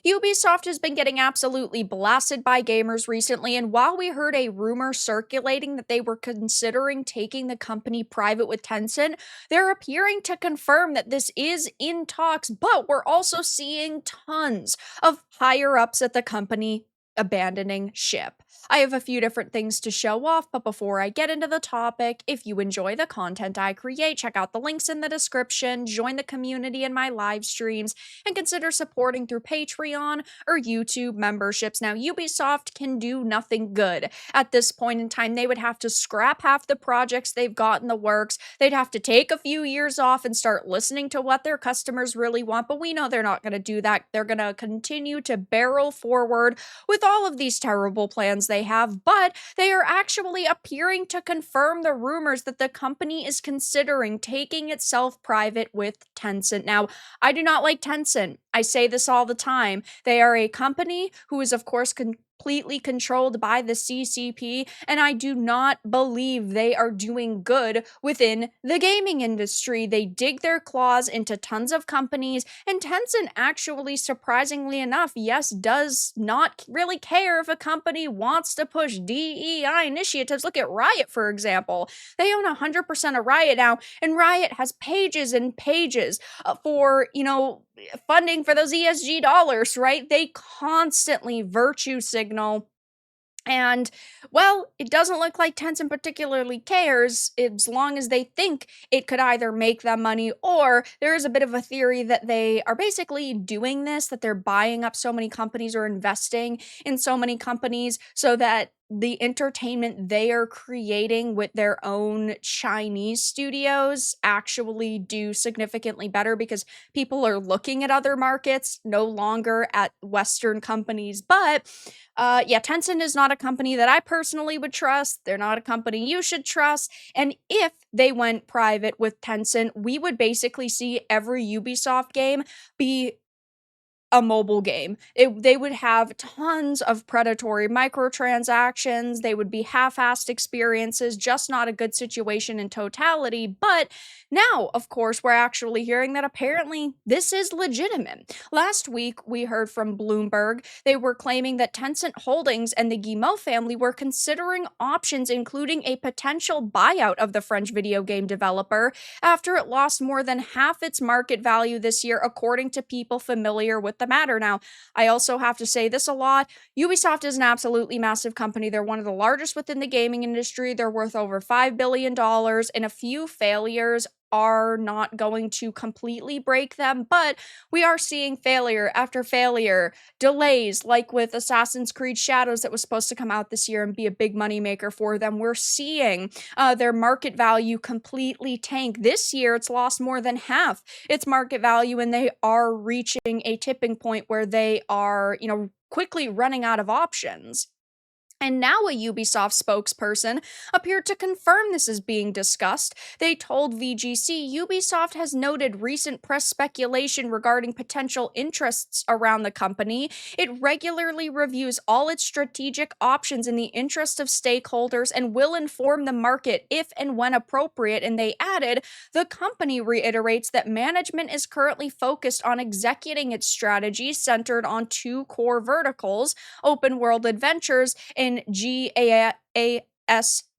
Ubisoft has been getting absolutely blasted by gamers recently, and while we heard a rumor circulating that they were considering taking the company private with Tencent, they're appearing to confirm that this is in talks, but we're also seeing tons of higher ups at the company abandoning ship. I have a few different things to show off, but before I get into the topic, if you enjoy the content I create, check out the links in the description, join the community in my live streams, and consider supporting through Patreon or YouTube memberships. Now, Ubisoft can do nothing good. At this point in time, they would have to scrap half the projects they've got in the works. They'd have to take a few years off and start listening to what their customers really want, but we know they're not going to do that. They're going to continue to barrel forward with all of these terrible plans they have, but they are actually appearing to confirm the rumors that the company is considering taking itself private with Tencent. Now, I do not like Tencent. I say this all the time. They are a company who is, of course, completely controlled by the CCP, and I do not believe they are doing good within the gaming industry. They dig their claws into tons of companies, and Tencent actually, surprisingly enough, yes, does not really care if a company wants to push DEI initiatives. Look at Riot, for example. They own 100% of Riot now, and Riot has pages and pages for, funding for those ESG dollars, right? They constantly virtue signal. And, well, it doesn't look like Tencent particularly cares as long as they think it could either make them money, or there is a bit of a theory that they are basically doing this, that they're buying up so many companies or investing in so many companies so that the entertainment they are creating with their own Chinese studios actually do significantly better because people are looking at other markets, no longer at Western companies. But yeah, Tencent is not a company that I personally would trust. They're not a company you should trust. And if they went private with Tencent, we would basically see every Ubisoft game be a mobile game. They would have tons of predatory microtransactions. They would be half-assed experiences, just not a good situation in totality. But now, of course, we're actually hearing that apparently this is legitimate. Last week, we heard from Bloomberg. They were claiming that Tencent Holdings and the Guillemot family were considering options, including a potential buyout of the French video game developer after it lost more than half its market value this year, according to people familiar with the matter. Now, I also have to say this a lot. Ubisoft is an absolutely massive company. They're one of the largest within the gaming industry. They're worth over $5 billion, and a few failures are not going to completely break them, but we are seeing failure after failure, delays like with Assassin's Creed Shadows that was supposed to come out this year and be a big moneymaker for them. We're seeing their market value completely tank. This year, it's lost more than half its market value, and they are reaching a tipping point where they are, quickly running out of options. And now a Ubisoft spokesperson appeared to confirm this is being discussed. They told VGC Ubisoft has noted recent press speculation regarding potential interests around the company. It regularly reviews all its strategic options in the interest of stakeholders and will inform the market if and when appropriate. And they added, the company reiterates that management is currently focused on executing its strategy centered on two core verticals, open world adventures and GAAS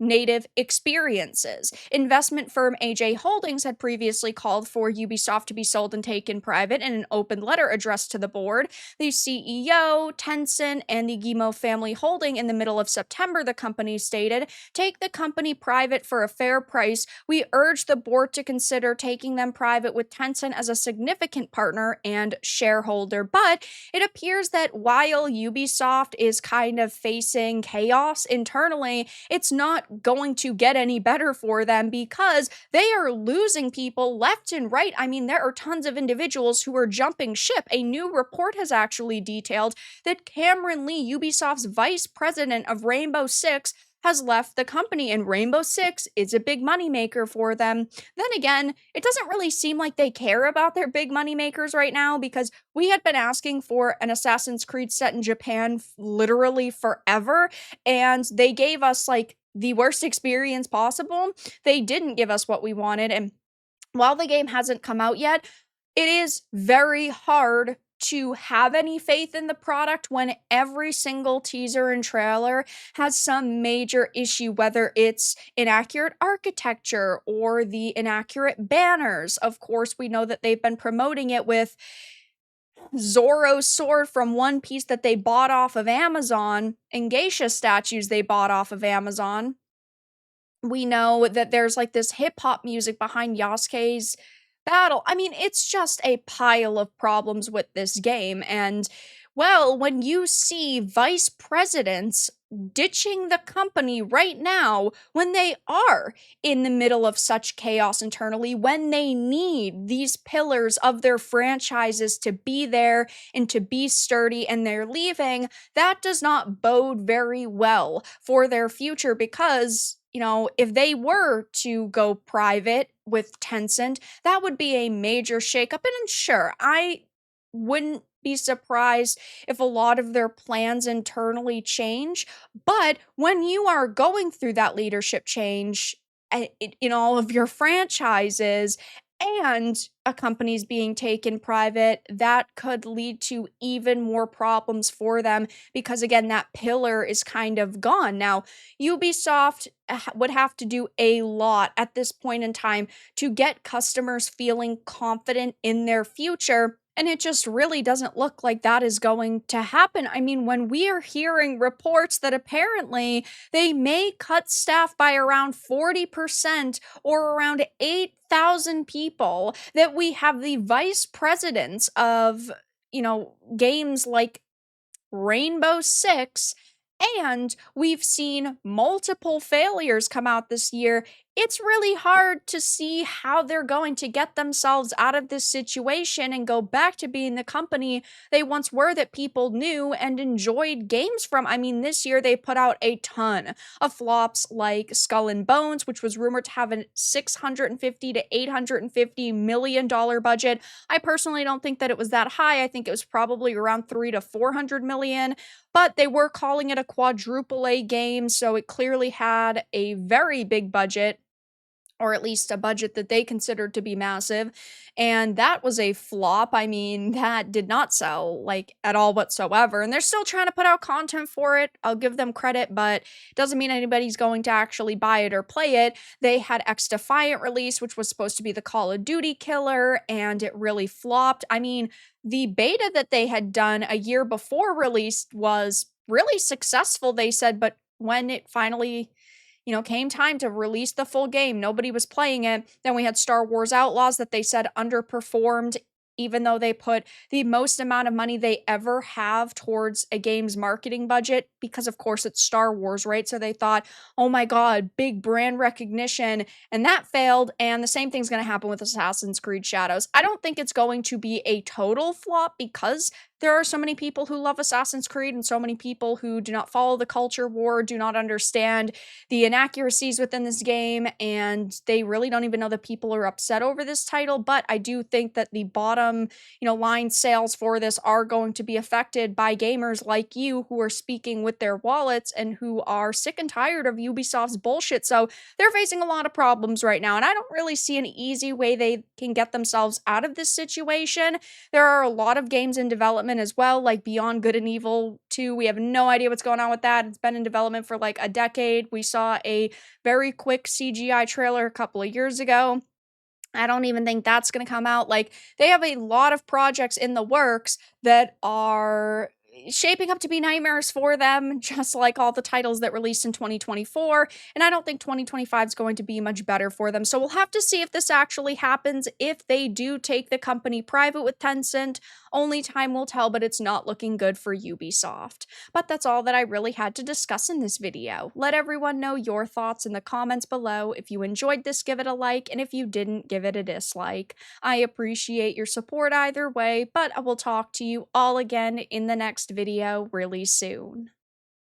native experiences. Investment firm AJ Holdings had previously called for Ubisoft to be sold and taken private in an open letter addressed to the board. The CEO, Tencent, and the Guillemot family holding in the middle of September, the company stated, take the company private for a fair price. We urge the board to consider taking them private with Tencent as a significant partner and shareholder. But it appears that while Ubisoft is kind of facing chaos internally, it's not going to get any better for them because they are losing people left and right. I mean, there are tons of individuals who are jumping ship. A new report has actually detailed that Cameron Lee, Ubisoft's vice president of Rainbow Six, has left the company, and Rainbow Six is a big moneymaker for them. Then again, it doesn't really seem like they care about their big moneymakers right now, because we had been asking for an Assassin's Creed set in Japan literally forever, and they gave us like the worst experience possible. They didn't give us what we wanted, and while the game hasn't come out yet, it is very hard to have any faith in the product when every single teaser and trailer has some major issue, whether it's inaccurate architecture or the inaccurate banners. Of course, we know that they've been promoting it with Zoro's sword from One Piece that they bought off of Amazon and geisha statues they bought off of Amazon. We know that there's like this hip hop music behind Yasuke's battle. I mean, it's just a pile of problems with this game. And, well, when you see vice presidents ditching the company right now, when they are in the middle of such chaos internally, when they need these pillars of their franchises to be there and to be sturdy, and they're leaving, that does not bode very well for their future because, if they were to go private with Tencent, that would be a major shakeup. And sure, I wouldn't be surprised if a lot of their plans internally change. But when you are going through that leadership change in all of your franchises and a company's being taken private, that could lead to even more problems for them because, again, that pillar is kind of gone. Now, Ubisoft would have to do a lot at this point in time to get customers feeling confident in their future. And it just really doesn't look like that is going to happen. I mean, when we are hearing reports that apparently they may cut staff by around 40% or around 8,000 people, that we have the vice presidents of, games like Rainbow Six, and we've seen multiple failures come out this year. It's really hard to see how they're going to get themselves out of this situation and go back to being the company they once were that people knew and enjoyed games from. I mean, this year they put out a ton of flops like Skull and Bones, which was rumored to have a $650 to $850 million budget. I personally don't think that it was that high. I think it was probably around 3 to 400 million, but they were calling it a quadruple A game, so it clearly had a very big budget, or at least a budget that they considered to be massive, and that was a flop. I mean, that did not sell, like, at all whatsoever, and they're still trying to put out content for it. I'll give them credit, but it doesn't mean anybody's going to actually buy it or play it. They had X Defiant release, which was supposed to be the Call of Duty killer, and it really flopped. I mean, the beta that they had done a year before release was really successful, they said, but when it finally came time to release the full game, nobody was playing it. Then we had Star Wars Outlaws that they said underperformed, even though they put the most amount of money they ever have towards a game's marketing budget, because of course it's Star Wars, right? So they thought, oh my God, big brand recognition, and that failed. And the same thing's going to happen with Assassin's Creed Shadows. I don't think it's going to be a total flop because there are so many people who love Assassin's Creed and so many people who do not follow the culture war, do not understand the inaccuracies within this game, and they really don't even know that people are upset over this title. But I do think that the bottom, line sales for this are going to be affected by gamers like you who are speaking with their wallets and who are sick and tired of Ubisoft's bullshit. So they're facing a lot of problems right now, and I don't really see an easy way they can get themselves out of this situation. There are a lot of games in development as well, like Beyond Good and Evil 2. We have no idea what's going on with that. It's been in development for like a decade. We saw a very quick CGI trailer a couple of years ago. I don't even think that's going to come out. Like, they have a lot of projects in the works that are shaping up to be nightmares for them, just like all the titles that released in 2024, and I don't think 2025 is going to be much better for them. So we'll have to see if this actually happens, if they do take the company private with Tencent. Only time will tell, but it's not looking good for Ubisoft. But that's all that I really had to discuss in this video. Let everyone know your thoughts in the comments below. If you enjoyed this, give it a like, and if you didn't, give it a dislike. I appreciate your support either way, but I will talk to you all again in the next video really soon.